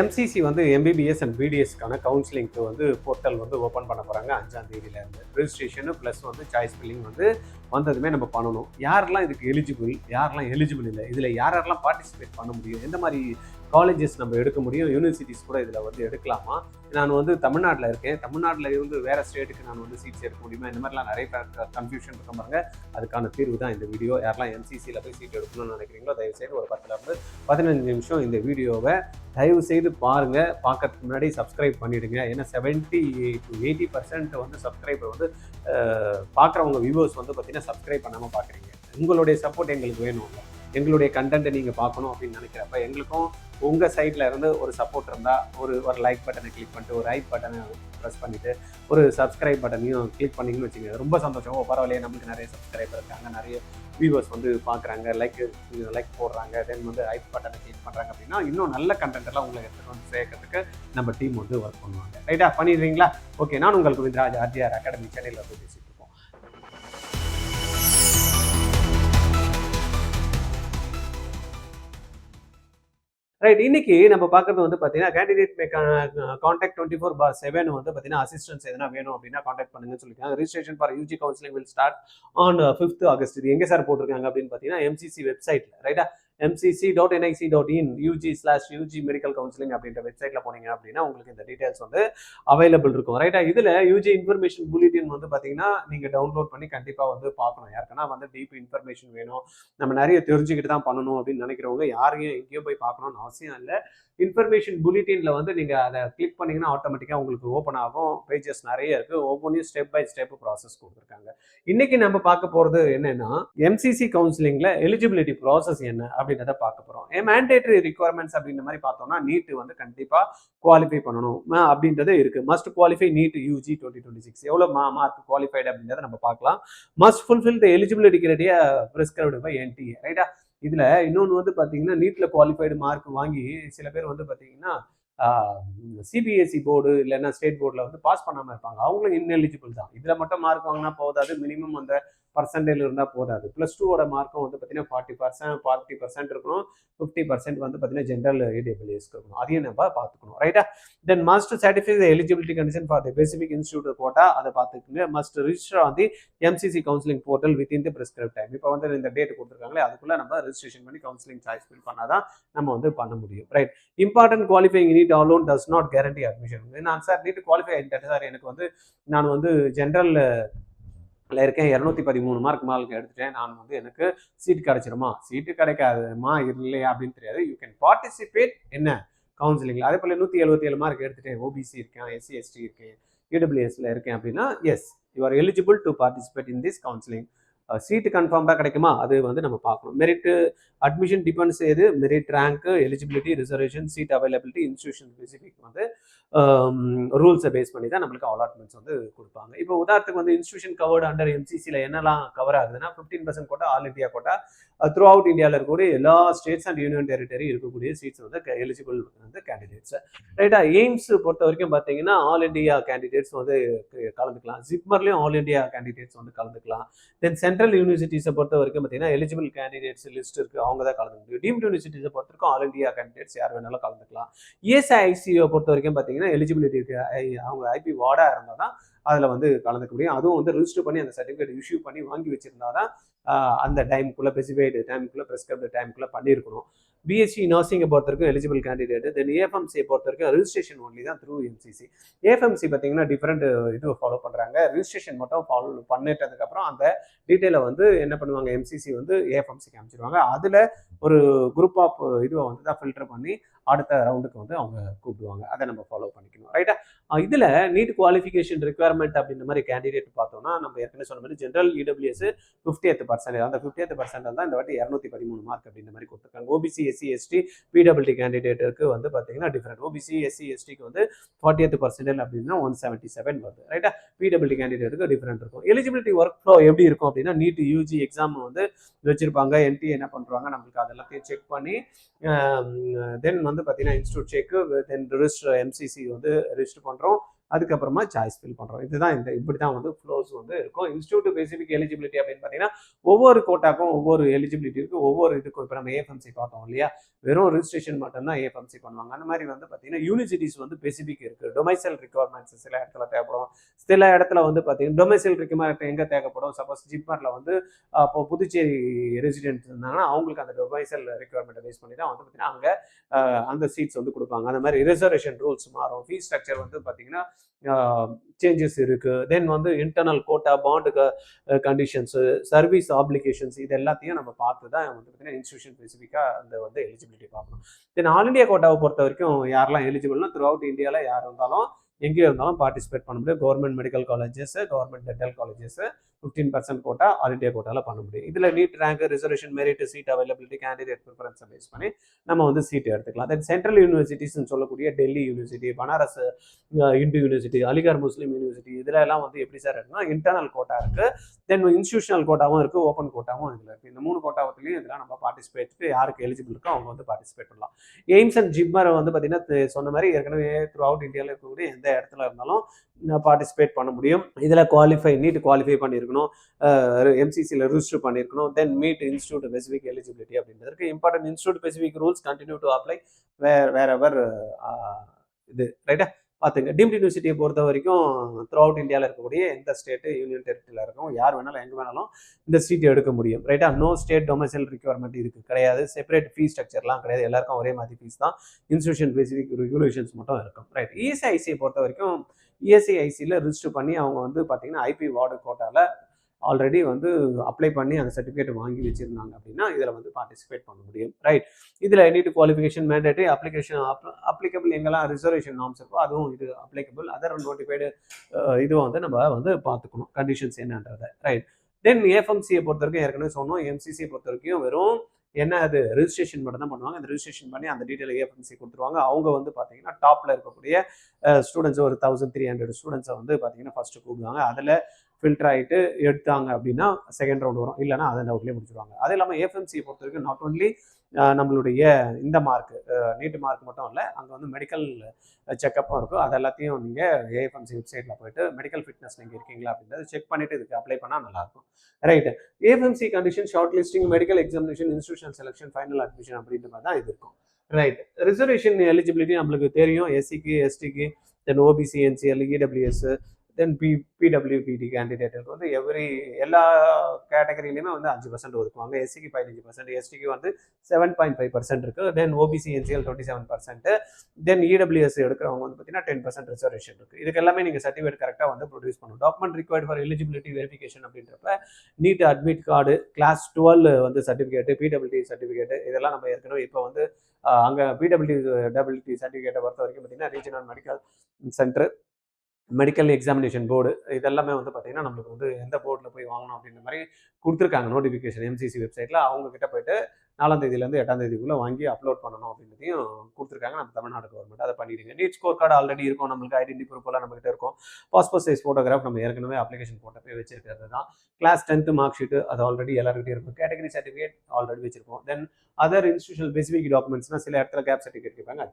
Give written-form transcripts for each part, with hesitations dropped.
MCC வந்து MBBS and பிடிஎஸ்க்கான கவுன்சிலிங்க்கு வந்து portal வந்து ஓப்பன் பண்ண போகிறாங்க 5ஆம் தேதியிலேருந்து. ரிஜிஸ்ட்ரேஷனு ப்ளஸ் வந்து சாய்ஸ் ஃபில்லிங் வந்து வந்ததுமே நம்ம பண்ணணும். யாரெல்லாம் இதுக்கு எலிஜிபிள், யாரெல்லாம் எலிஜிபிள் இல்லை, இதில் யாரெல்லாம் பார்ட்டிசிபேட் பண்ண முடியும், எந்த மாதிரி காலேஜஸ் நம்ம எடுக்க முடியும், யூனிவர்சிட்டிஸ் கூட இதில் வந்து எடுக்கலாமா, நான் வந்து தமிழ்நாட்டில் இருக்கேன், தமிழ்நாட்டில் இருந்து வேறு ஸ்டேட்டுக்கு நான் வந்து சீட்ஸ் எடுக்க முடியுமா, இந்த மாதிரிலாம் நிறைய கன்ஃபியூஷன் இருக்க பாருங்க. அதுக்கான தீர்வு தான் இந்த வீடியோ. யாரெல்லாம் எம்சிசியில் போய் சீட் எடுக்கணும்னு நினைக்கிறீங்களோ தயவுசெய்து ஒரு 10லேருந்து 15 நிமிஷம் இந்த வீடியோவை தயவு செய்து பாருங்க. பார்க்கறதுக்கு முன்னாடி சப்ஸ்கிரைப் பண்ணிடுங்க. ஏன்னா 70 to 80% வந்து சப்ஸ்கிரைபர் வந்து பார்க்குறவங்க வியூவர்ஸ் வந்து பார்த்தீங்கன்னா சப்ஸ்கிரைப் பண்ணாமல் பார்க்குறீங்க. உங்களுடைய சப்போர்ட் எங்களுக்கு வேணும். எங்களுடைய கண்டென்ட்டை நீங்கள் பார்க்கணும் அப்படின்னு நினைக்கிறப்ப எங்களுக்கும் உங்கள் சைடில் இருந்து ஒரு சப்போர்ட் இருந்தால் ஒரு லைக் பட்டனை கிளிக் பண்ணிட்டு ஒரு ஐப் பட்டனை ப்ரெஸ் பண்ணிவிட்டு ஒரு சப்ஸ்கிரைப் பட்டனையும் கிளிக் பண்ணிங்கன்னு வச்சுங்க. ரொம்ப சந்தோஷம். பரவாயில்லையே, நம்மளுக்கு நிறைய சப்ஸ்கிரைபர் இருக்காங்க, நிறைய வியூவர்ஸ் வந்து பார்க்குறாங்க, லைக் போடுறாங்க, தென் வந்து ஐப் பட்டனை கிளிக் பண்ணுறாங்க அப்படின்னா இன்னும் நல்ல கண்டென்ட் எல்லாம் உங்களை எடுத்துகிட்டு வந்து சேர்க்கறதுக்கு நம்ம டீம் வந்து ஒர்க் பண்ணுவாங்க. ரைட்டா, பண்ணிடுறீங்களா? ஓகே, நான் உங்களுக்கு வித்ராஜ் ஆர்ஜிஆர் அகாடமி சென்னையில் வந்து பேசிட்டு இருக்கோம். ரைட், இன்னைக்கு நம்ம பார்க்கறது வந்து பார்த்தீங்கன்னா கேண்டிடேட் கான்டாக்ட் 24/7 வந்து பார்த்தீங்கன்னா அசிஸ்டன்ஸ் எதனா வேணும் அப்படின்னா கான்டாக்ட் பண்ணுங்கன்னு சொல்லியிருக்காங்க. Registration for UG counselling will start on 5th August. இது எங்கே சார் போட்டிருக்காங்க அப்படின்னு பார்த்தீங்கன்னா எம்சிசி வெப்சைட்ல. ரைட்டா, mcc.nic.in UG/UG மெடிக்கல் கவுன்சிலிங் அப்படின்ற வெப்சைட்ல போனீங்க அப்படின்னா உங்களுக்கு இந்த டீடைல்ஸ் வந்து அவைலபிள் இருக்கும். ரைட்டா, இதுல யூஜி இன்ஃபர்மேஷன் புல்லட்டின் வந்து பாத்தீங்கன்னா நீங்க டவுன்லோட் பண்ணி கண்டிப்பா வந்து பார்க்கணும். யாருக்குன்னா வந்து டீப் இன்ஃபர்மேஷன் வேணும், நம்ம நிறைய தெரிஞ்சுக்கிட்டு தான் பண்ணணும் அப்படின்னு நினைக்கிறவங்க யாரையும் எங்கேயும் போய் பார்க்கணும்னு அவசியம் இல்லை. இன்ஃபர்மேஷன் புல்லட்டின்ல வந்து நீங்க அதை கிளிக் பண்ணீங்கன்னா ஆட்டோமேட்டிக்கா உங்களுக்கு ஓப்பன் ஆகும். பேஜஸ் நிறைய இருக்கு, ஒவ்வொன்றையும் ஸ்டெப் பை ஸ்டெப் ப்ராசஸ் கொடுத்துருக்காங்க. இன்னைக்கு நம்ம பார்க்க போறது என்னன்னா எம்சிசி கவுன்சிலிங்ல எலிஜிபிலிட்டி ப்ராசஸ் என்ன அப்படின்றத பார்க்க போறோம். மேண்டேட்டரி ரிக்வயர்மெண்ட்ஸ் அப்படின்ற மாதிரி பார்த்தோம்னா நீட் வந்து கண்டிப்பா குவாலிஃபை பண்ணணும் அப்படின்றது இருக்கு. Must qualify NEET UG 2026. எவ்வளவு மார்க் குவாலிஃபைடு அப்படின்றத நம்ம பார்க்கலாம். Must fulfil the eligibility criteria prescribed by NTA. ரைட்டா, இதுல இன்னொன்று வந்து பாத்தீங்கன்னா நீட்ல குவாலிஃபைடு மார்க் வாங்கி சில பேர் வந்து பாத்தீங்கன்னா சிபிஎஸ்சி போர்டு இல்லைன்னா ஸ்டேட் போர்டில் வந்து பாஸ் பண்ணாமல் இருப்பாங்க. அவங்களும் இன்எலிஜிபிள் தான். இதில் மட்டும் மார்க் வாங்கினா போதாது, மினிமம் அந்த பர்சன்டேஜ் இருந்தால் போதாது. +2 மார்க்கும் வந்து பார்த்தீங்கன்னா 40% இருக்கணும், 50% வந்து பார்த்தீங்கன்னா ஜென்ரல் ஏடபிள்யூஎஸ் இருக்கணும். அதையும் நம்ம பார்த்துக்கணும். ரைட்டா, then must certify the eligibility condition for the specific institute quota, அதை பார்த்துக்குங்க. Must register on the MCC counselling portal within the prescribed time. இப்போ வந்து இந்த டேட் கொடுத்துருக்காங்களே அதுக்குள்ள நம்ம ரெஜிஸ்ட்ரேஷன் பண்ணி கவுன்சிலிங் சாய்ஸ் ஃபில் பண்ணாதான் நம்ம வந்து பண்ண முடியும். Right, important qualifying NEET alone does not guarantee admission. நான் சார் நீட் குவாலிஃபை ஆகிட்டேன் சார், எனக்கு வந்து நான் வந்து ஜென்ரல் இருக்கேன், 213 மார்க் எடுத்துட்டேன், நான் வந்து எனக்கு சீட் கிடைச்சிருமா, சீட்டு கிடைக்காதுமா இல்லையா அப்படின்னு தெரியாது. யூ கேன் பார்ட்டிசிபேட் என்ன கவுன்சிலிங்ல. அதே போல 177 மார்க் எடுத்துட்டேன், ஓபிசி இருக்கேன், எஸ்சி எஸ்டி இருக்கேன், இடபிள்யூஎஸ்ல இருக்கேன் அப்படின்னா yes, you are eligible to participate in this counselling. Seat கன்ஃபார்ம்டாக கிடைக்குமா அது வந்து நம்ம பார்க்கணும். மெரிட் அட்மிஷன் டிபெண்ட்ஸ் எது, merit rank, eligibility, reservation, seat availability, institution specific வந்து ரூல்ஸை பேஸ் பண்ணி தான் நம்மளுக்கு அலாட்மெண்ட்ஸ் வந்து கொடுப்பாங்க. இப்போ உதாரணத்துக்கு வந்து இன்ஸ்டியூஷன் கவர்டு அண்டர் எம்சிசியில் என்னெல்லாம் கவர் ஆகுதுன்னா 15% quota, all India quota, throughout இந்தியாவில் இருக்கக்கூடிய எல்லா ஸ்டேட்ஸ் அண்ட் யூனியன் டெரிட்டரி இருக்கக்கூடிய சீட்ஸ் வந்து எலிஜிபிள் வந்து கேண்டிடேட்ஸ். ரைட்டா, எய்ம்ஸ் பொறுத்த வரைக்கும் பார்த்தீங்கன்னா ஆல் இண்டியா கேண்டிடேட்ஸ் வந்து கலந்துக்கலாம். ஜிப்மர்லையும் ஆல் இண்டியா கேண்டிடேட்ஸ் வந்து கலந்துக்கலாம். தென் சென்ட்ரல் யூனிவர்சிட்டிஸை பொறுத்த வரைக்கும் பார்த்தீங்கன்னா எலிஜிபிள் கேண்டிடேட்ஸ் லிஸ்ட் இருக்கு, அவங்க தான் கலந்துக்க முடியும். டீம்டு யூனிவர்சிட்டிஸை பொறுத்த வரைக்கும் ஆல் இண்டியா கேண்டிடேட்ஸ் யார் வேணாலும் கலந்துக்கலாம். இஎஸ்ஐசியை பொறுத்த வரைக்கும் பார்த்தீங்கன்னா எலிஜிபிலிட்டி இருக்கு, அவங்க ஐபி வார்டா இருந்தால் தான் அதில் வந்து கலந்துக்க முடியும். அதுவும் வந்து ரிஜிஸ்டர் பண்ணி அந்த சர்டிஃபிகேட் இஷ்யூ பண்ணி வாங்கி வச்சிருந்தா தான் அந்த டைமுக்குள்ள ஸ்பெசிஃபைடு டைமுக்குள்ள ப்ரெஸ்கிரைப்டு டைமுக்குள்ள பண்ணியிருக்கணும். பிஎஸ்சி நர்சிங்கை பொறுத்த வரைக்கும் எலிஜிபிள் கேண்டிடேட். தென் ஏஎஃப்எம்சியை பொறுத்த வரைக்கும் ரெஜிஸ்ட்ரேஷன் ஒன்லி தான் த்ரூ எம்சிசி. ஏஎஃப்எம்சி பார்த்தீங்கன்னா டிஃப்ரெண்ட் இது ஃபாலோ பண்ணுறாங்க. ரிஜிஸ்ட்ரேஷன் மட்டும் ஃபாலோ பண்ணிட்டதுக்கப்புறம் அந்த டீட்டெயிலை வந்து என்ன பண்ணுவாங்க, எம்சிசி வந்து ஏஎஃப்எம்சிக்கு அமைச்சிருவாங்க. அதில் ஒரு குரூப் ஆஃப் இதுவை வந்து தான் ஃபில்டர் பண்ணி அடுத்த ரவுண்டுக்கு வந்து அவங்க கூப்பிடுவாங்க. அதை நம்ம ஃபாலோ பண்ணிக்கணும். ரைட்டா, இதில் நீட் குவாலிஃபிகேஷன் ரிக்வயர்மெண்ட் அப்படின்ற மாதிரி கேண்டிடேட் பார்த்தோம்னா நம்ம ஏற்கனவே சொன்ன மாதிரி ஜென்ரல் இடபிள்யூஎஸ் 50% அந்த 50% தான் இந்த வாட்டி 213 மார்க் அப்படின்ற மாதிரி கொடுத்துருக்காங்க. ஓபிசி எஸ்சி எஸ்டி பிடபிள்டி கேண்டிடேட்டுக்கு வந்து பார்த்தீங்கன்னா டிஃப்ரெண்ட். ஓபிசி எஸ்சி எஸ்டிக்கு வந்து 40% அப்படின்னா 177 வருது. ரைட்டா, பிடபிள்டி கேண்டிடேட்டுக்கு டிஃப்ரெண்ட் இருக்கும். எலிஜிபிலிட்டி ஒர்க் ஃப்ளோ எப்படி இருக்கும் அப்படின்னா நீட் யூஜி எக்ஸாம் வந்து வச்சிருப்பாங்க. என்டி என்ன பண்ணுறாங்க, நம்மளுக்கு அதெல்லாத்தையும் செக் பண்ணி தென் வந்து பார்த்தீங்கன்னா இன்ஸ்டியூட் செக், தென் ரிஜிஸ்டர் எம்சிசி வந்து ரிஜிஸ்டர் பண்ணுறோம். அதுக்கப்புறமா சாய்ஸ் ஃபில் பண்ணுறோம். இதுதான் இப்படி தான் வந்து ஃப்ளோஸ் வந்து இருக்கும். இன்ஸ்டியூட் ஸ்பெசிஃபிக் எலிஜிபிலிட்டி அப்படின்னு பார்த்தீங்கன்னா ஒவ்வொரு கோட்டாக்கும் ஒவ்வொரு எலிஜிபிலிட்டி இருக்குது, ஒவ்வொரு இதுக்கும். இப்போ நம்ம ஏஎஃப்எம்சி பார்த்தோம் இல்லையா, வெறும் ரிஜிஸ்ட்ரேஷன் மட்டும்தான் ஏஎஃப்எம்சி பண்ணுவாங்க. அந்த மாதிரி வந்து பார்த்தீங்கன்னா யூனிவர்சிட்டிஸ் வந்து ஸ்பெசிஃபிக் இருக்குது. டொமைசல் ரிக்வயர்மெண்ட்ஸ் சில இடத்துல தேவைப்படும், சில இடத்துல வந்து பார்த்தீங்கன்னா டொமைசல் ரிக்வயர்மெண்ட் எங்கே தேவைப்படும், சப்போஸ் ஜிப்மரில் வந்து அப்போ புதுச்சேரி ரெசிடென்ட் இருந்தாங்கன்னா அவங்களுக்கு அந்த டொமைசல் ரிக்வயர்மெண்ட்டை பேஸ் பண்ணி தான் வந்து பார்த்தீங்கன்னா அங்கே அந்த சீட்ஸ் வந்து கொடுப்பாங்க. அந்த மாதிரி ரிசர்வேஷன் ரூல்ஸ் மாறும். ஃபீஸ் ஸ்ட்ரக்சர் வந்து பார்த்தீங்கன்னா சேஞ்சஸ் இருக்கு. தென் வந்து இன்டர்னல் கோட்டா, பாண்டுக்கு கண்டிஷன்ஸு, சர்வீஸ் ஆப்ளிகேஷன்ஸ், இது எல்லாத்தையும் நம்ம பார்த்து தான் வந்து பார்த்தீங்கன்னா இன்ஸ்டியூஷன் ஸ்பெசிஃபிக்காக அந்த வந்து எலிஜிபிலிட்டி பார்க்கணும். தென் ஆல் இண்டியா கோட்டாவை பொறுத்த வரைக்கும் யாரெல்லாம் எலிஜிபிள்னா த்ரூ அவுட் இந்தியாவில் யார் இருந்தாலும் எங்கேயும் இருந்தாலும் பார்ட்டிசிபேட் பண்ண முடியும். Government medical colleges, government dental colleges 15% quota all India கோட்டாவில் பண்ண முடியும். இதில் NEET rank, reservation, merit, seat availability, candidate ப்ரிஃபரன்ஸை பேஸ் பண்ணி நம்ம வந்து சீட் எடுத்துக்கலாம். தென் சென்ட்ரல் யூனிவர்சிட்டிஸ்ன்னு சொல்லக்கூடிய Delhi university, Banaras Hindu university, Aligarh Muslim university, இதில் எல்லாம் வந்து எப்படி சார் இருக்குன்னா இன்டர்னல் கோட்டா இருக்குது, தென் இன்ஸ்டியூஷனல் கோட்டாவும் இருக்குது, ஓப்பன் கோட்டாவும் இதில் இருக்குது. இந்த 3 கோட்டாவத்துலையும் இதெல்லாம் நம்ம பார்ட்டிசிபேட் யாருக்கு எலிஜிபிள் இருக்கோ அவங்க வந்து பார்ட்டிசிபேட் பண்ணலாம். எய்ம்ஸ் அண்ட் ஜிப்மர் வந்து பார்த்தீங்கன்னா சொன்ன மாதிரி ஏற்கனவே த்ரூ அவுட் இந்தியாவில் இருக்கக்கூடிய எந்த இடத்துல இருந்தாலும் பார்ட்டிசிபேட் பண்ண முடியும். இதில் நீட் குவாலிஃபை பண்ணியிருக்கணும், எம்சிசியில் ரிஜிஸ்டர் பண்ணியிருக்கணும், தென் மீட் இன்ஸ்டியூட் ஸ்பெசிஃபிக் எலிஜிபிலிட்டி அப்படின்றதுக்கு important institute specific rules continue to apply wherever இது ரைட்டா பார்த்துங்க. டீம்டு யூனிவர்சிட்டியை பொறுத்த வரைக்கும் த்ரூ அவுட் இந்தியாவில் இருக்கக்கூடிய எந்த ஸ்டேட்டு யூனியன் டெரிட்டரியில் இருக்கும் யார் வேணாலும் எங்கே வேணாலும் இந்த சீட் எடுக்க முடியும். ரைட்டா, நோ ஸ்டேட் டொமைசைல் ரிக்வயர்மெண்ட் இதுக்கு கிடையாது. செப்பரேட் ஃபீஸ் ஸ்ட்ரக்சர்லாம் கிடையாது, எல்லாருக்கும் ஒரே மாதிரி ஃபீஸ் தான். இன்ஸ்டியூஷன் ஸ்பெசிஃபிக் ரெகுலேஷன்ஸ் மட்டும் இருக்கும். ரைட், இஎஸ்ஐசியை பொறுத்த வரைக்கும் இஎஸ்ஐசியில் ரிஜிஸ்டர் பண்ணி அவங்க வந்து பார்த்தீங்கன்னா ஐபி வார்டு கோட்டாவில் ஆல்ரெடி வந்து அப்ளை பண்ணி அந்த சர்டிஃபிகேட் வாங்கி வச்சிருந்தாங்க அப்படின்னா இதில் வந்து பார்ட்டிசிபேட் பண்ண முடியும். ரைட், இதில் நீட் குவாலிஃபிகேஷன் மேண்டேட்டரி அப்ளிகபிள் எங்கெல்லாம் ரிசர்வேஷன் நார்ம்ஸ் இருக்கோ அதுவும் இது அப்ளிகபிள். அதர் நோட்டிஃபைடு இதுவும் வந்து நம்ம வந்து பார்த்துக்கணும் கண்டிஷன்ஸ் என்னன்றதை. ரைட், தென் ஏஎஃப்எம்சியை பொறுத்த வரைக்கும் ஏற்கனவே சொன்னோம். எம்சிசியை பொறுத்த வரைக்கும் வெறும் என்ன அது ரிஜிஸ்ட்ரேஷன் மட்டும் தான் பண்ணுவாங்க. அந்த ரிஜிஸ்ட்ரேஷன் பண்ணி அந்த டீட்டெயில் ஏஎஃப்எம்சி கொடுத்துருவாங்க. அவங்க வந்து பார்த்தீங்கன்னா டாப்பில் இருக்கக்கூடிய ஸ்டூடெண்ட்ஸ் ஒரு 1300 ஸ்டூடெண்ட்ஸை வந்து பார்த்தீங்கன்னா ஃபஸ்ட்டு கூப்பிடுவாங்க. அதில் ஃபில்டர் ஆகிட்டு எடுத்தாங்க அப்படின்னா செகண்ட் ரவுண்ட் வரும், இல்லைனா அதை டவுட்லேயே முடிச்சிருவாங்க. அது இல்லாமல் ஏஎஃப்எம்சியை பொறுத்த வரைக்கும் நாட் ஒன்லி நம்மளுடைய இந்த மார்க் நீட் மார்க் மட்டும் இல்லை, அங்கே வந்து மெடிக்கல் செக்கப்பும் இருக்கும். அது எல்லாத்தையும் நீங்கள் ஏஎஃப்எம்சி வெப்சைட்டில் போயிட்டு மெடிக்கல் ஃபிட்னஸ் நீங்கள் இருக்கீங்களா அப்படின்றத செக் பண்ணிவிட்டு இதுக்கு அப்ளை பண்ணால் நல்லாயிருக்கும். Right, AFMC condition, short listing, medical examination, institution selection, final admission அப்படின்ற மாதிரி தான் இது இருக்கும். ரைட், ரிசர்வேஷன் எலிஜிபிலிட்டி நம்மளுக்கு தெரியும். எஸ்சிக்கு, எஸ்டிக்கு, தென் ஓபிசி, என்சிஎல், இடபிள்யூஎஸ், தென் பிடபிள்யூபிடி கேண்டிடேட்டுக்கு வந்து எல்லா கேட்டகரியிலையுமே வந்து 5% ஒதுக்குவாங்க. எஸ்சிக்கு 15%, எஸ்டிக்கு வந்து 7.5% இருக்குது. தென் ஓபிசி, என்சிஎல் 27%, தென் இடபிள்யூஎஸ் எடுக்கிறவங்க வந்து பார்த்தீங்கன்னா 10% ரிசர்வேஷன் இருக்குது. இதுக்கு எல்லாமே நீங்கள் சர்டிஃபிகேட் கரெக்டாக வந்து ப்ரொடியூஸ் பண்ணணும். Document required for eligibility verification அப்படின்றப்ப நீட் அட்மிட் கார்டு, கிளாஸ் 12 வந்து சர்டிஃபிகேட்டு, பிடபிள்யூடி சர்டிஃபிகேட்டு, இதெல்லாம் நம்ம ஏற்கனவே இப்போ வந்து அங்கே பிடபிள்யூடி சர்டிஃபிகேட்டை பொறுத்த வரைக்கும் பார்த்தீங்கன்னா regional medical centre, medical examination board, இதெல்லாமே வந்து பார்த்தீங்கன்னா நம்மளுக்கு வந்து எந்த போர்டில் போய் வாங்கணும் அப்படின்ற மாதிரி கொடுத்துருக்காங்க நோட்டிஃபிகேஷன் எம்சிசி வெப்சைட்டில். அவங்கக்கிட்ட போயிட்டு 4ஆம் தேதியிலேருந்து 8ஆம் தேதிக்குள்ளே வாங்கி அப்லோட் பண்ணணும் அப்படின்றதையும் கொடுத்துருக்காங்க நம்ம தமிழ்நாடு கவர்மெண்ட். அதை பண்ணிடுங்க. நீட் ஸ்கோர் கார்டு ஆல்ரெடி இருக்கும், நம்மளுக்கு ஐடென்டி ப்ரூஃப் எல்லாம் நம்மகிட்ட இருக்கும். பாஸ்போர்ட் சைஸ் ஃபோட்டோகிராஃப் நம்ம ஏற்கனவே அப்ளிகேஷன் போட்டப்பே வச்சிருக்கிறது தான். கிளாஸ் 10th மார்க் ஷீட்டு அது ஆல்ரெடி எல்லாருக்கிட்டே இருக்கும். கேட்டகரி சர்டிஃபிகேட் ஆல்ரெடி வச்சிருக்கோம். தென் அதர் இன்ஸ்டியூஷனல் ஸ்பெசிஃபிக் டாக்குமெண்ட்ஸ்னால் சில இடத்துல கேப் சர்டிஃபிகேட் கேட்பாங்க,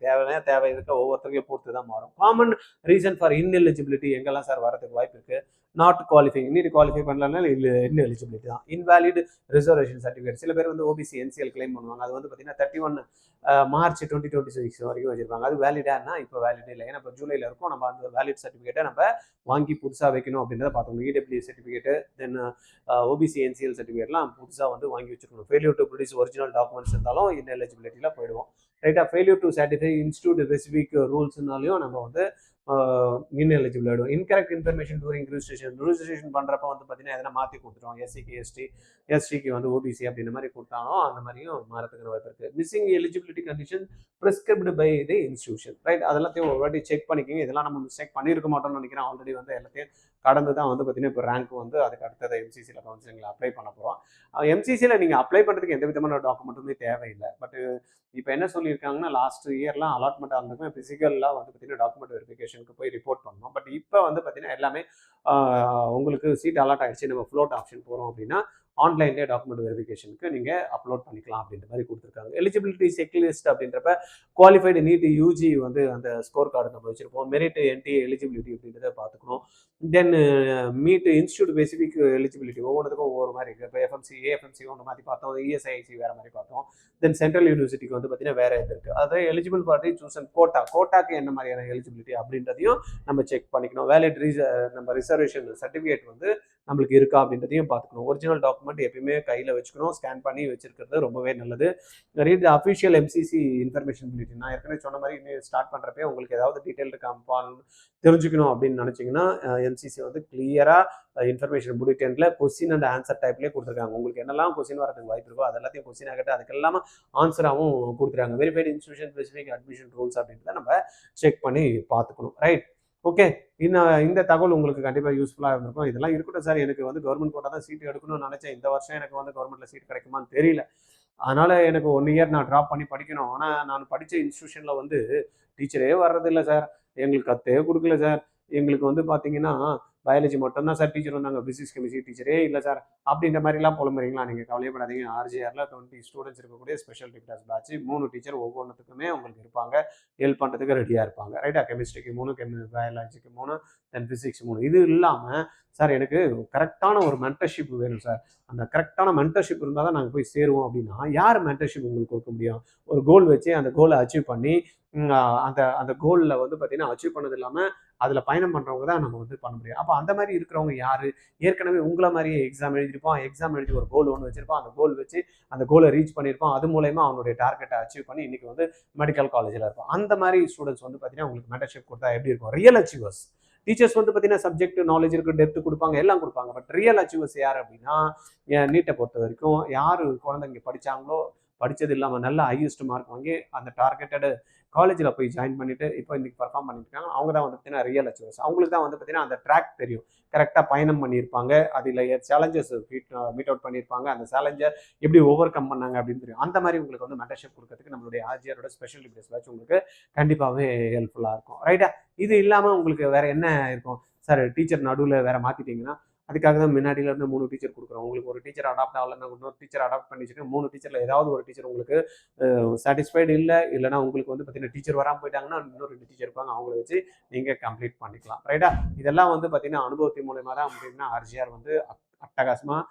தேவை இருக்க ஒவ்வொருத்தருக்கும் பொறுத்து தான் மாறும். காமன் ரீசன் ஃபார் இன்எலிஜிபிலிட்டி எங்கெல்லாம் சார் வரதுக்கு வாய்ப்பு இருக்குது? நாட் குவாலிஃபைங், நீட் குவாலிஃபை பண்ணலன்னா இன்எலிஜிபிலிட்டி தான். இன்வாலிட் ரிசர்வேஷன் சர்டிஃபிகேட், சில பேர் வந்து ஓபிசி என்சிஎல் கிளைம் பண்ணுவாங்க. அது வந்து பார்த்தீங்கன்னா 31 மார்ச் 2026 வரைக்கும் வச்சிருப்பாங்க. அது வேலிடானா இப்போ வேலிட் இல்லை, ஏன்னா இப்போ ஜூலையில் இருக்கும். நம்ம அந்த வேலிட் சர்டிஃபிகேட்டை நம்ம வாங்கி புதுசாக வைக்கணும் அப்படின்றத பார்த்தோம். EW certificate, then OBC NCL சர்டிஃபிகேட்லாம் புதுசாக வந்து வாங்கி வச்சுருக்கணும். Failure to produce original documents இருந்தாலும் இன்எலிஜிபிலிட்டியில் போயிடுவோம். ரைட்டாக, failure to certify institute specific ரூல்ஸ்னாலையும் நம்ம வந்து இன்எலிஜிபிள் ஆகிடும். இன்கரெக்ட் இன்ஃபர்மேஷன் டூரிங் ரிஜிஸ்ட்ரேஷன் பண்ணுறப்ப வந்து பார்த்தீங்கன்னா எதனா மாற்றி கொடுத்துருவோம். எஸ்சிக்கு எஸ்டி, எஸ்டிக்கு வந்து ஓபிசி அப்படின்ற மாதிரி கொடுத்தாலும் அந்த மாதிரியும் மாறத்துக்கு வாய்ப்பு இருக்குது. Missing eligibility condition prescribed by the institution. Right, அதெல்லாத்தையும் ஒரு வாட்டி செக் பண்ணிக்கிங்க. இதெல்லாம் நம்ம மிஸ்டேக் பண்ணியிருக்க மாட்டோம்னு நினைக்கிறேன். ஆல்ரெடி வந்து எல்லாத்தையும் கடந்து தான் வந்து பார்த்தீங்கன்னா இப்போ ரேங்க் வந்து அதுக்கு அடுத்தது எம்சிசியில் கவுன்சிலிங்கில் அப்ளை பண்ண போகிறோம். எம்சிசியில் நீங்கள் அப்ளை பண்ணுறதுக்கு எந்த விதமான டாக்குமெண்ட்டுமே தேவையில்லை. பட் இப்போ என்ன சொல்லியிருக்காங்கன்னா லாஸ்ட் இயர்லாம் அலாட்மெண்ட் ஆனதுக்கும் ஃபிசிக்கலாக வந்து பார்த்தீங்கன்னா டாக்குமெண்ட் வெரிஃபிகேஷனுக்கு போய் ரிப்போர்ட் பண்ணணும். பட் இப்போ வந்து பார்த்தீங்கன்னா எல்லாமே உங்களுக்கு சீட் அலாட் ஆகிடுச்சு, நம்ம ஃப்ளோட் ஆப்ஷன் போகிறோம் அப்படின்னா ஆன்லைன்லேயே டாக்குமெண்ட் வெரிஃபிகேஷனுக்கு நீங்கள் அப்லோட் பண்ணிக்கலாம் அப்படின்ற மாதிரி கொடுத்துருக்காங்க. எலிஜிபிலிட்டி செக்லிஸ்ட் அப்படின்றப்ப குவாலிஃபைடு நீட் யூஜி வந்து அந்த ஸ்கோர் கார்டு நம்ம வச்சுருப்போம். மெரிட் என்டிஏ எலிஜிபிலிட்டி அப்படின்றத பார்த்துக்கணும். தென் மீட் இன்ஸ்டியூட் ஸ்பெசிஃபிக் எலிஜிபிலிட்டி ஒவ்வொன்றுக்கும் ஒவ்வொரு மாதிரி இருக்குது. இப்போ எஃப்எம்சி ஏஎஃப்எம்சி ஒன்று மாதிரி பார்த்தோம், இஎஸ்ஐசி வேறு மாதிரி பார்த்தோம். தென் சென்ட்ரல் யூனிவர்சிட்டிக்கு வந்து பார்த்தீங்கன்னா வேறு இது இருக்குது. அதாவது எலிஜிபிள் ஃபார் தி சூசன் கோட்டாக்கு என்ன மாதிரியான எலிஜிபிலிட்டி அப்படின்றதையும் நம்ம செக் பண்ணிக்கணும். வேலிட் நம்ம ரிசர்வேஷன் சர்டிஃபிகேட் வந்து நம்மளுக்கு இருக்கா அப்படின்றதையும் பார்த்துக்கணும். ஒரிஜினல் டாக்குமெண்ட் எப்பயுமே கையில் வச்சுக்கணும். ஸ்கேன் பண்ணி வச்சிருக்கிறது ரொம்பவே நல்லது. Read the official MCC information bulletin. நான் ஏற்கனவே சொன்ன மாதிரி இன்னும் ஸ்டார்ட் பண்ணுறப்பே உங்களுக்கு ஏதாவது டீட்டெயில் இருக்கா தெரிஞ்சுக்கணும் அப்படின்னு நினச்சிங்கன்னா எம்சிசி வந்து கிளியராக இன்ஃபர்மேஷன் புல்லட்டின்ல கொஸ்டின் அண்ட் ஆன்சர் டைப்லேயே கொடுத்துருக்காங்க. உங்களுக்கு என்னெல்லாம் கொஸ்டின் வரதுக்கு வாய்ப்பு இருக்கோ அது எல்லாத்தையும் கொஸ்டின் ஆகிட்டு அதுக்கெல்லாம் ஆன்சராகவும் கொடுத்துருக்காங்க. Verified institution specific admission rules அப்படின்றத நம்ம செக் பண்ணி பார்த்துக்கணும். Right, okay. இந்த தகவல் உங்களுக்கு கண்டிப்பாக யூஸ்ஃபுல்லாக இருந்திருக்கும். இதெல்லாம் இருக்கட்டும் சார், எனக்கு வந்து கவர்மெண்ட் கோட்டா தான் சீட் எடுக்கணும்னு நினச்சேன். இந்த வருஷம் எனக்கு வந்து கவர்மெண்ட்டில் சீட் கிடைக்குமான்னு தெரியல. அதனால் எனக்கு 1 இயர் நான் ட்ராப் பண்ணி படிக்கணும். ஆனால் நான் படித்த இன்ஸ்டியூஷனில் வந்து டீச்சரே வர்றதில்லை சார், எங்களுக்கு கத்தே கொடுக்கல சார், எங்களுக்கு வந்து பார்த்தீங்கன்னா பயாலஜி மட்டும்தான் சார் டீச்சர் வந்தாங்க, பிசிக்ஸ் கெமிஸ்ட்ரி டீச்சரே இல்லை சார் அப்படின்ற மாதிரிலாம் புலம்புறீங்களா? நீங்கள் கவலையப்படாதீங்க. ஆர்ஜிஆரில் 20 ஸ்டூடெண்ட்ஸ் இருக்கக்கூடிய ஸ்பெஷல் டிப்டாஸ் பேட்ச் 3 டீச்சர் ஒவ்வொன்றுத்துக்குமே உங்களுக்கு இருப்பாங்க, ஹெல்ப் பண்ணுறதுக்கு ரெடியாக இருப்பாங்க. ரைட்டா? கெமிஸ்ட்ரிக்கு 3, பயாலஜிக்கு 3, தென் ஃபிசிக்ஸ் 3. இது இல்லாமல் சார் எனக்கு கரெக்டான ஒரு மென்டர்ஷிப் வேணும் சார், அந்த கரெக்டான மென்டர்ஷிப் இருந்தால் தான் நாங்கள் போய் சேருவோம் அப்படின்னா யார் மென்டர்ஷிப் உங்களுக்கு கொடுக்க முடியும்? ஒரு கோல் வச்சு அந்த கோலை அச்சீவ் பண்ணி அந்த கோலில் வந்து பார்த்தீங்கன்னா அச்சீவ் பண்ணது இல்லாமல் அதில் பயணம் பண்ணுறவங்க தான் நம்ம வந்து பண்ண முடியும். அப்போ அந்த மாதிரி இருக்கிறவங்க யார்? ஏற்கனவே உங்களை மாதிரியே எக்ஸாம் எழுதியிருப்பான், எக்ஸாம் எழுதி ஒரு கோல் ஒன்று வச்சிருப்பான், அந்த கோல் வச்சு அந்த கோலை ரீச் பண்ணியிருப்பான், அது மூலயமா அவனுடைய டார்கெட்டை அச்சீவ் பண்ணி இன்றைக்கி வந்து மெடிக்கல் காலேஜில் இருப்பான். அந்த மாதிரி ஸ்டூடெண்ட்ஸ் வந்து பார்த்தீங்கன்னா உங்களுக்கு மென்டர்ஷிப் கொடுத்தா எப்படி இருக்கும்? Real achievers. டீச்சர்ஸ் வந்து பார்த்தீங்கன்னா சப்ஜெக்ட் நாலேஜ் இருக்குது, டெப்த் கொடுப்பாங்க, எல்லாம் கொடுப்பாங்க. பட் ரியல் அச்சீவர்ஸ் யார் அப்படின்னா நீட்டை பொறுத்த வரைக்கும் யார் குழந்தைங்க படித்தாங்களோ, படித்தது இல்லாமல் நல்ல ஹையஸ்ட் மார்க் வாங்கி அந்த டார்கெட்டடு காலேஜில் போய் ஜாயின் பண்ணிட்டு இப்போ இன்றைக்கி பர்ஃபார்ம் பண்ணியிருக்காங்க, அவங்க தான் வந்து பார்த்தீங்கன்னா ரியல் அச்சீவர்ஸ். அவங்களுக்கு தான் வந்து பார்த்தீங்கன்னா அந்த ட்ராக் தெரியும், கரெக்டாக பயணம் பண்ணியிருப்பாங்க, அதில் சேலஞ்சஸ் மீட் அவுட் பண்ணியிருப்பாங்க, அந்த சேலஞ்சை எப்படி ஓவர் கம் பண்ணாங்க அப்படின்னு தெரியும். அந்த மாதிரி உங்களுக்கு வந்து மென்டர்ஷிப் கொடுக்கறதுக்கு நம்மளுடைய ஆர்ஜிஆரோட ஸ்பெஷல் டிப்ஸ் பேட்ச் உங்களுக்கு கண்டிப்பாகவே ஹெல்ப்ஃபுல்லாக இருக்கும். ரைட்டா? இது இல்லாமல் உங்களுக்கு வேறு என்ன இருக்கும் சார்? டீச்சர் நடுவில் வேறு மாற்றிட்டிங்கன்னா அதுக்காக தான் முன்னாடியிலேருந்து 3 டீச்சர் கொடுக்குறோம். உங்களுக்கு ஒரு டீச்சர் அடாப்ட் ஆகலைன்னா இன்னொரு டீச்சர் அடாப்ட் பண்ணி வச்சுட்டு 3 டீச்சரில் ஏதாவது ஒரு டீச்சர் உங்களுக்கு சாட்டிஸ்ஃபைடு இல்லைனா உங்களுக்கு வந்து பார்த்தீங்கன்னா டீச்சர் வராமல் போயிட்டாங்கன்னா இன்னொரு 2 டீச்சர் இருப்பாங்க, அவங்கள வச்சு நீங்கள் கம்ப்ளீட் பண்ணிக்கலாம். ரைட்டா? இதெல்லாம் வந்து பார்த்தீங்கன்னா அனுபவத்தின் மூலயமா தான் அப்படின்னா ஆர்ஜிஆர் வந்து அட்டகாசமாக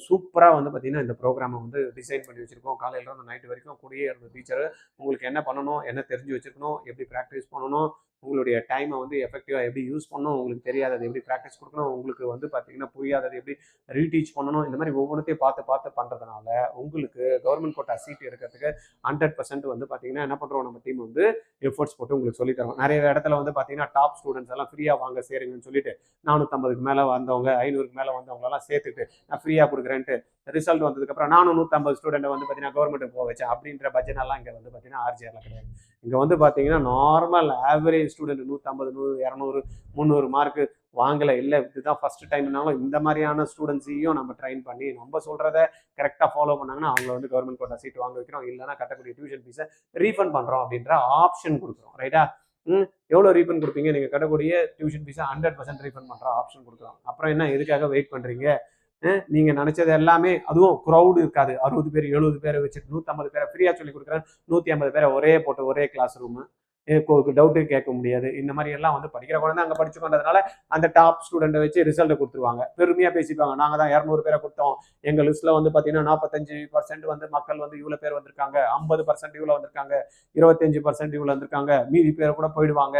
சூப்பராக வந்து பார்த்தீங்கன்னா இந்த ப்ரோக்ராமை வந்து டிசைன் பண்ணி வச்சுருக்கோம். காலையில் இருந்து நைட்டு வரைக்கும் கூடியே இருந்த டீச்சர் உங்களுக்கு என்ன பண்ணணும், என்ன தெரிஞ்சு வச்சுருக்கணும், எப்படி ப்ராக்டிஸ் பண்ணணும், உங்களுடைய டைமை வந்து எஃபெக்டிவாக எப்படி யூஸ் பண்ணணும், உங்களுக்கு தெரியாதது எப்படி ப்ராக்டிஸ் கொடுக்கணும், உங்களுக்கு வந்து பார்த்தீங்கன்னா புரியாதது எப்படி ரீடீச் பண்ணணும், இந்த மாதிரி ஒவ்வொன்றத்தையும் பார்த்து பண்ணுறதுனால உங்களுக்கு கவர்மெண்ட் கோட்டா சீட் எடுக்கிறதுக்கு 100% வந்து பார்த்தீங்கன்னா என்ன பண்ணுறோம், நம்ம டீம் வந்து எஃபர்ட்ஸ் போட்டு உங்களுக்கு சொல்லித்தரோம். நிறைய இடத்துல வந்து பார்த்தீங்கன்னா டாப் ஸ்டூடெண்ட்ஸ் எல்லாம் ஃப்ரீயாக வாங்க சேருங்கன்னு சொல்லிட்டு 450க்கு மேலே வந்தவங்க 500க்கு மேலே வந்தவங்களெல்லாம் சேர்த்துட்டு நான் ஃப்ரீயாக கொடுக்குறேன்ட்டு ரிசல்ட் வந்ததுக்கப்புறம் நானும் 150 ஸ்டூடெண்ட்டை வந்து பார்த்தீங்கன்னா கவர்மெண்ட்டுக்கு போக வச்சேன் அப்படின்ற பட்ஜெட்டெல்லாம் இங்கே வந்து பார்த்தீங்கன்னா ஆர்ஜிஆரில் கிடையாது. இங்கே வந்து பார்த்தீங்கன்னா நார்மல் ஆவரேஜ் ஸ்டூடெண்ட் 150, 100, 200, 300 மார்க்கு வாங்கலை, இல்லை இதுதான் ஃபஸ்ட்டு டைம்னாலும் இந்த மாதிரியான ஸ்டூடெண்ட்ஸையும் நம்ம ட்ரைன் பண்ணி நம்ம சொல்கிறத கரெக்டாக ஃபாலோ பண்ணாங்கன்னா அவங்கள வந்து கவர்மெண்ட் கோட்டா சீட் வாங்க வைக்கிறோம், இல்லைனா கட்டக்கூடிய டியூஷன் ஃபீஸை ரீஃபண்ட் பண்ணுறோம் அப்படின்ற ஆப்ஷன் கொடுக்குறோம். ரைட்டா? எவ்வளோ ரீஃபண்ட் கொடுப்பீங்க? நீங்கள் கட்டக்கூடிய டியூஷன் ஃபீஸை 100% ரீஃபண்ட் பண்ணுற ஆப்ஷன் கொடுக்குறோம். அப்புறம் என்ன, எதுக்காக வெயிட் பண்ணுறீங்க? நீங்கள் நினச்சது எல்லாமே, அதுவும் க்ரௌடு இருக்காது, 60 பேர் 70 பேரை வச்சுட்டு 150 பேரை ஃப்ரீயாக சொல்லி கொடுக்குறேன், 150 பேரை ஒரே போட்டு ஒரே கிளாஸ் ரூமு, டவுட்டே கேட்க முடியாது. இந்த மாதிரி எல்லாம் வந்து படிக்கிற குழந்தை அங்கே படிச்சுக்கொண்டதுனால அந்த டாப் ஸ்டூடெண்ட்டை வச்சு ரிசல்ட்டை கொடுத்துருவாங்க, பெருமையாக பேசிப்பாங்க. நாங்கள் தான் 200 பேரை கொடுத்தோம், எங்கள் லிஸ்ட்டில் வந்து பார்த்தீங்கன்னா 45% வந்து மக்கள் வந்து இவ்வளோ பேர் வந்திருக்காங்க, 50% இவ்வளோ வந்திருக்காங்க, 25% இவ்வளோ வந்திருக்காங்க, மீதி பேரை கூட போயிடுவாங்க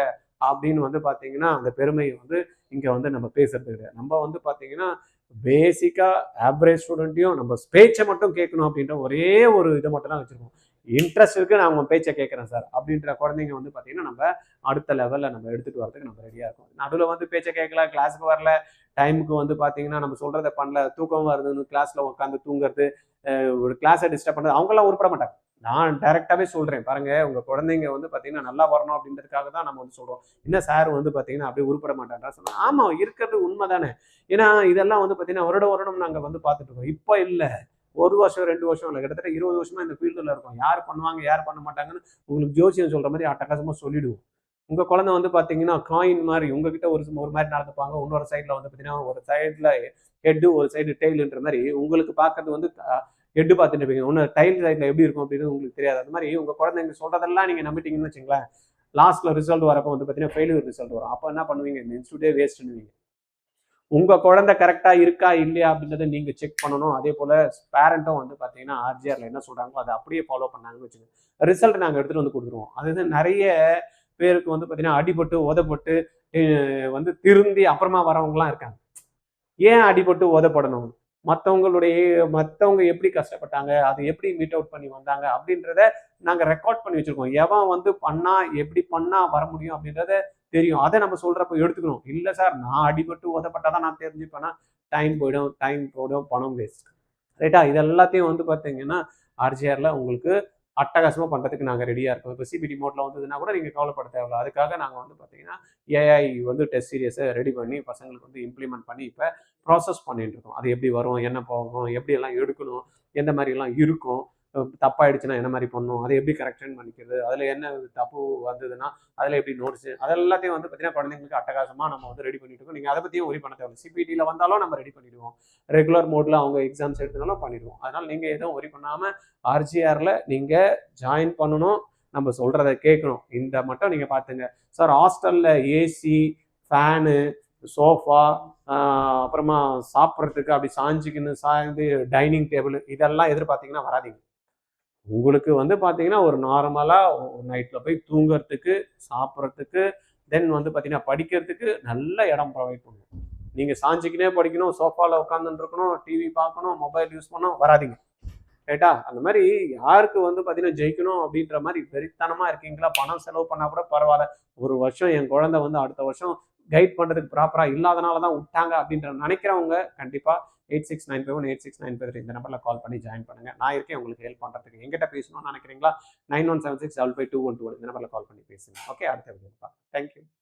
அப்படின்னு வந்து பார்த்தீங்கன்னா அந்த பெருமையை வந்து இங்கே வந்து நம்ம பேசுறது கிடையாது. நம்ம வந்து பார்த்தீங்கன்னா பேசிக்காக ஆவரேஜ் ஸ்டூடெண்ட்டையும் நம்ம பேச்சை மட்டும் கேட்கணும் அப்படின்ற ஒரே ஒரு இதை மட்டும் தான் வச்சுருக்கோம். இன்ட்ரெஸ்ட் இருக்குது, நான் உங்கள் பேச்சை கேட்குறேன் சார் அப்படின்ற குழந்தைங்க வந்து பார்த்தீங்கன்னா நம்ம அடுத்த லெவலில் நம்ம எடுத்துகிட்டு வரதுக்கு நம்ம ரெடியாக இருக்கோம். நடுவில் வந்து பேச்சை கேட்கல, கிளாஸுக்கு வரல, டைமுக்கு வந்து பார்த்தீங்கன்னா நம்ம சொல்கிறத பண்ணல, தூக்கம் வருதுன்னு கிளாஸில் உட்காந்து தூங்குறது, ஒரு கிளாஸை டிஸ்டர்ப் பண்ணுறது, அவங்களாம் உருப்பட மாட்டாங்க. நான் டைரெக்டாகவே சொல்கிறேன் பாருங்கள், உங்கள் குழந்தைங்க வந்து பார்த்தீங்கன்னா நல்லா வரணும் அப்படின்றதுக்காக தான் நம்ம வந்து சொல்கிறோம். என்ன சார் வந்து பார்த்தீங்கன்னா அப்படியே உருப்பட மாட்டேன்றா சொன்னால், ஆமாம் இருக்கிறது உண்மை தானே. ஏன்னா இதெல்லாம் வந்து பார்த்தீங்கன்னா வருடம் நாங்கள் வந்து பார்த்துட்டு இருக்கோம். இப்போ இல்லை, 1 வருஷம் 2 வருஷம் இல்லை, கிட்டத்தட்ட 20 வருஷமா இந்த ஃபீல்டில் இருக்கும். யார் பண்ணுவாங்க யார் பண்ண மாட்டாங்கன்னு உங்களுக்கு ஜோசியம் சொல்கிற மாதிரி அட்டகாசமாக சொல்லிடுவோம். உங்கள் குழந்தை வந்து பார்த்தீங்கன்னா காயின் மாதிரி உங்ககிட்ட ஒரு மாதிரி நடந்துப்பாங்க, இன்னொரு சைடில் வந்து பார்த்தீங்கன்னா ஒரு சைடில் ஹெட்டு ஒரு சைடு டெய்லுன்ற மாதிரி உங்களுக்கு பார்க்கறது வந்து ஹெட்டு பார்த்துட்டு இருப்பீங்க, இன்னும் டைல் சைடில் எப்படி இருக்கும் அப்படின்னு உங்களுக்கு தெரியாது. அது மாதிரி உங்கள் குழந்தைங்க சொல்கிறதெல்லாம் நீங்கள் நம்பிட்டீங்கன்னு வச்சுங்களேன், லாஸ்ட்டில் ரிசல்ட் வரப்போ வந்து பார்த்தீங்கன்னா ஃபெயிலியர் ரிசல்ட் வரும். அப்போ என்ன பண்ணுவீங்க, இந்த இன்ஸ்டியூட்டே வேஸ்ட்டுன்னுவீங்க. உங்க குழந்தை கரெக்டா இருக்கா இல்லையா அப்படின்றத நீங்க செக் பண்ணணும். அதே போல பேரண்ட்டும் வந்து பாத்தீங்கன்னா ஆர்ஜிஆர்ல என்ன சொல்றாங்களோ அதை அப்படியே ஃபாலோ பண்ணாங்கன்னு வச்சுக்கோங்க, ரிசல்ட் நாங்க எடுத்துட்டு வந்து கொடுத்துருவோம். அது நிறைய பேருக்கு வந்து பாத்தீங்கன்னா அடிபட்டு உதப்பட்டு வந்து திருந்தி அப்புறமா வரவங்கலாம் இருக்காங்க. ஏன் அடிபட்டு உதப்படணும்? மற்றவங்க எப்படி கஷ்டப்பட்டாங்க, அதை எப்படி மீட் அவுட் பண்ணி வந்தாங்க அப்படின்றத நாங்க ரெக்கார்ட் பண்ணி வச்சிருக்கோம். எவன் வந்து பண்ணா எப்படி பண்ணா வர முடியும் அப்படின்றத தெரியும். அதை நம்ம சொல்றப்ப எடுத்துக்கணும். இல்லை சார் நான் அடிபட்டு உதப்பட்டாதான் நான் தெரிஞ்சுப்பேன்னா டைம் போயிடும், பணம் வேஸ்ட். ரைட்டா? இது எல்லாத்தையும் வந்து பார்த்தீங்கன்னா ஆர்ஜிஆர்ல உங்களுக்கு அட்டகாசமாக பண்ணுறதுக்கு நாங்கள் ரெடியாக இருக்கோம். இப்போ சிபிடி மோட்ல வந்ததுன்னா கூட நீங்கள் கவலைப்பட தேவையில்ல. அதுக்காக நாங்கள் வந்து பார்த்தீங்கன்னா ஏஐ வந்து டெஸ்ட் சீரியஸை ரெடி பண்ணி பசங்களுக்கு வந்து இம்ப்ளிமெண்ட் பண்ணி இப்போ ப்ராசஸ் பண்ணிட்டு இருக்கோம். அது எப்படி வரும், என்ன போகும், எப்படி எல்லாம் எடுக்கணும், எந்த மாதிரிலாம் இருக்கும், தப்பாயிடுச்சுன்னா என்ன மாதிரி பண்ணணும், அதை எப்படி கரெக்ஷன் பண்ணிக்கிறது, அதில் என்ன தப்பு வந்ததுன்னா அதில் எப்படி நோட்ஸ், அதெல்லாத்தையும் வந்து பார்த்தீங்கன்னா குழந்தைங்களுக்கு அட்டகாசமாக நம்ம வந்து ரெடி பண்ணிட்டு இருக்கோம். நீங்கள் அதை பற்றியும் ஒரி பண்ண தேவை. சிபிடியில் வந்தாலும் நம்ம ரெடி பண்ணிடுவோம், ரெகுலர் மோடில் அவங்க எக்ஸாம்ஸ் எடுத்தனாலும் பண்ணிடுவோம். அதனால் நீங்கள் எதுவும் ஒரி பண்ணாமல் ஆர்ஜிஆரில் நீங்கள் ஜாயின் பண்ணணும், நம்ம சொல்கிறத கேட்கணும். இந்த மட்டும் நீங்கள் பார்த்துங்க சார். ஹாஸ்டலில் ஏசி, ஃபேனு, சோஃபா, அப்புறமா சாப்பிட்றதுக்கு அப்படி சாய்ந்து டைனிங் டேபிள் இதெல்லாம் எதிர்பார்த்தீங்கன்னா வராதிங்க. உங்களுக்கு வந்து பார்த்தீங்கன்னா ஒரு நார்மலாக நைட்டில் போய் தூங்குறதுக்கு, சாப்பிட்றதுக்கு, தென் வந்து பார்த்தீங்கன்னா படிக்கிறதுக்கு நல்ல இடம் ப்ரொவைட் பண்ணுவோம். நீங்கள் சாஞ்சிக்கினே படிக்கணும், சோஃபாவில் உட்காந்துட்டு இருக்கணும், டிவி பார்க்கணும், மொபைல் யூஸ் பண்ணணும், வராதிங்க. ரைட்டா? அந்த மாதிரி யாருக்கு வந்து பார்த்தீங்கன்னா ஜெயிக்கணும் அப்படின்ற மாதிரி வெறித்தனமாக இருக்கீங்களா, பணம் செலவு பண்ணால் கூட பரவாயில்ல, ஒரு வருஷம் என் குழந்தை வந்து அடுத்த வருஷம் கைட் பண்ணுறதுக்கு ப்ராப்பராக இல்லாதனால தான் விட்டாங்க அப்படின்ற நினைக்கிறவங்க கண்டிப்பாக 8695186953 இந்த நம்பரில் கால் பண்ணி ஜாயின் பண்ணுங்க. நான் இருக்கேன் உங்களுக்கு ஹெல்ப் பண்ணுறதுக்கு. எங்கிட்ட பேசணும்னு நினைக்கிறீங்களா 9176552121 இந்த நம்பரில் கால் பண்ணி பேசுங்க. ஓகே, அடுத்த வீடியோ பார்க்கலாம். தேங்க்யூ.